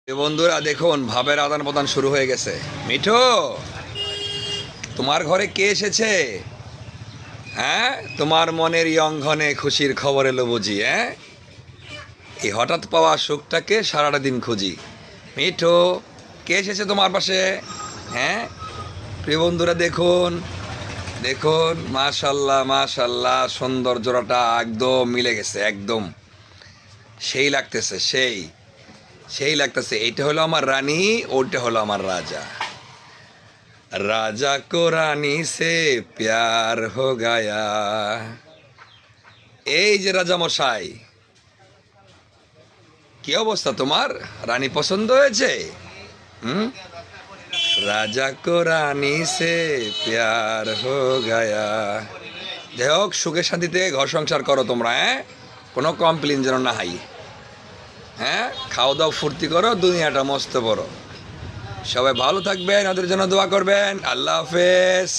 বন্ধুরা দেখুন ভাবের আদান প্রদান শুরু হয়ে গেছে। মিঠু, তোমার ঘরে কে এসেছে? হ্যাঁ, তোমার মনের ইয়ংঘনে খুশির খবর এলো বুঝি? হ্যাঁ, এই হঠাৎ পাওয়া সুখটাকে সারাটা দিন খুঁজি। মিঠু, কে এসেছে তোমার পাশে? হ্যাঁ, প্রিয় বন্ধুরা দেখুন দেখুন, মাশাল্লাহ মাশাল্লাহ, সুন্দর জোড়াটা একদম মিলে গেছে, একদম সেই লাগতেছে, সেই সেই লাগতেছে। এইটা হলো আমার রানী, ওইটা হলো আমার রাজা। राजा को रानी से प्यार हो गया। এই যে রাজা মশাই, কি অবস্থা তোমার? রানী পছন্দ হয়েছে? হুম, রাজা কো রানী সে প্যার হো গায়া। যাই হোক, সুখে শান্তিতে ঘর সংসার করো তোমরা। হ্যাঁ, কোনো কমপ্লেন যেন না হাই। হ্যাঁ, খাওয়া দাওয়া ফুর্তি করো, দুনিয়াটা মস্ত বড়। সবাই ভালো থাকবেন, ওদের জন্য দোয়া করবেন। আল্লাহ হাফেজ।